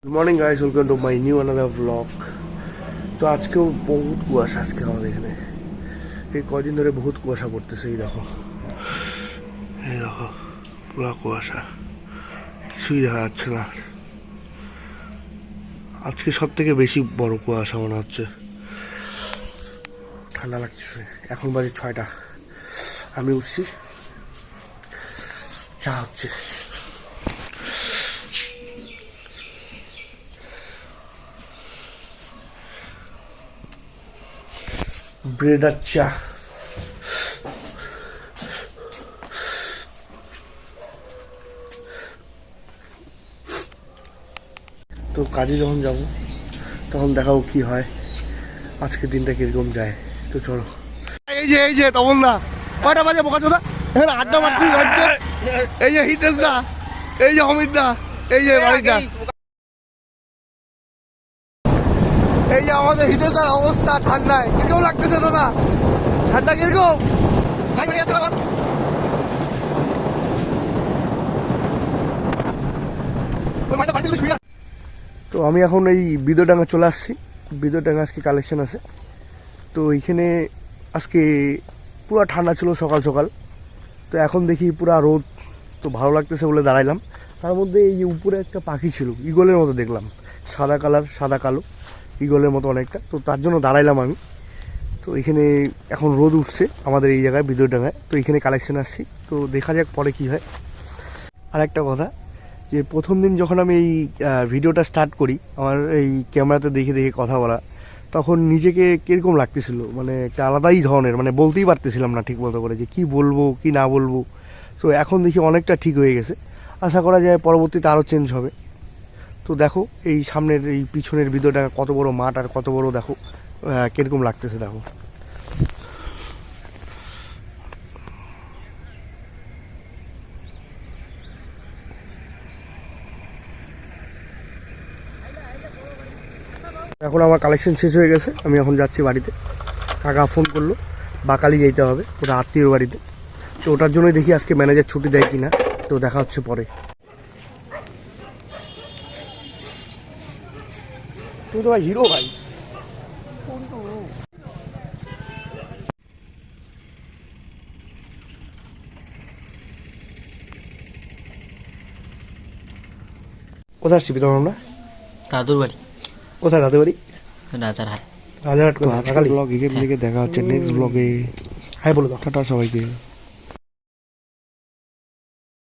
Good morning guys, welcome to my new another blog. তো আজকেও বহুত কুয়াশা আজকে আমাদের এখানে। এই কদিন ধরে বহুত কুয়াশা পড়তেছে। এই দেখো পুরা কুয়াশা, কিছুই দেখা যাচ্ছে না। আজকে সব থেকে বেশি বড় কুয়াশা মনে হচ্ছে। ঠান্ডা লাগতেছে। এখন বাজে 6টা, আমি উঠছি, চা হচ্ছে। ব্রেড আর চা। তো কাজে যখন যাব তখন দেখাবো কি হয়, আজকের দিনটা কিরকম যায়। তো চলো। এই যে তখন না, কয়টা বাজে বোকা চোদা, এখানে আড্ডা মারছি। এই যে হিতেশ দা, এই যে অমিত দা, এই যে মালিক দা, এই যে আমাদের হিতেশ দার অবস্থা। ঠান্ডায় কিরকম লাগতেছে দাদা? ঠান্ডা কিরকম? তো আমি এখন এই বিদোডাঙ্গা চলে আসছি। বিদোডাঙ্গা আজকে কালেকশন আছে। তো এইখানে আজকে পুরো ঠান্ডা ছিল সকাল সকাল। তো এখন দেখি পুরা রোদ। তো ভালো লাগতেছে বলে দাঁড়াইলাম। তার মধ্যে এই যে উপরে একটা পাখি ছিল, ঈগলের মতো দেখলাম, সাদা কালার, সাদা কালো, ঈগলের মতো অনেকটা। তো তার জন্য দাঁড়াইলাম আমি। তো এখানে এখন রোদ উঠছে আমাদের এই জায়গায় বিদোডাঙ্গায়। তো এখানে কালেকশন আসছি। তো দেখা যাক পরে কি হয়। আর একটা কথা, যে প্রথম দিন যখন আমি এই ভিডিওটা স্টার্ট করি, আমার এই ক্যামেরাতে দেখে দেখে কথা বলা, তখন নিজেকে কীরকম লাগতেছিল, মানে একটা আলাদাই ধরনের, মানে বলতেই পারতেছিলাম না ঠিক মতো করে যে কী বলবো কি না বলবো। তো এখন দেখি অনেকটা ঠিক হয়ে গেছে। আশা করা যায় পরবর্তীতে আরও চেঞ্জ হবে। তো দেখো এই সামনের এই পিছনের ভিডিওটা কত বড় মাঠ আর কত বড়, দেখো কীরকম লাগতেছে দেখো। এখন আমার কালেকশন শেষ হয়ে গেছে, আমি এখন যাচ্ছি বাড়িতে। কাকা ফোন করলো, বাকালি যেতে হবে ওটা আত্মীয়র বাড়িতে। তো ওটার জন্যই দেখি আজকে ম্যানেজার ছুটি দেয় কিনা। তো দেখা হচ্ছে পরে। তুমি তো ভাই হিরো ভাই। কোথায় আসছি তখন আমরা? দাদুর বাড়ি। কোথায় দাদু বাড়ি? রাজারহাট। রাজারহাট। কোথায়? বাকালি ব্লগ। এখান থেকে দেখা হচ্ছে নেক্সট ব্লগে। হাই বলে দাও, টাটা সবাইকে।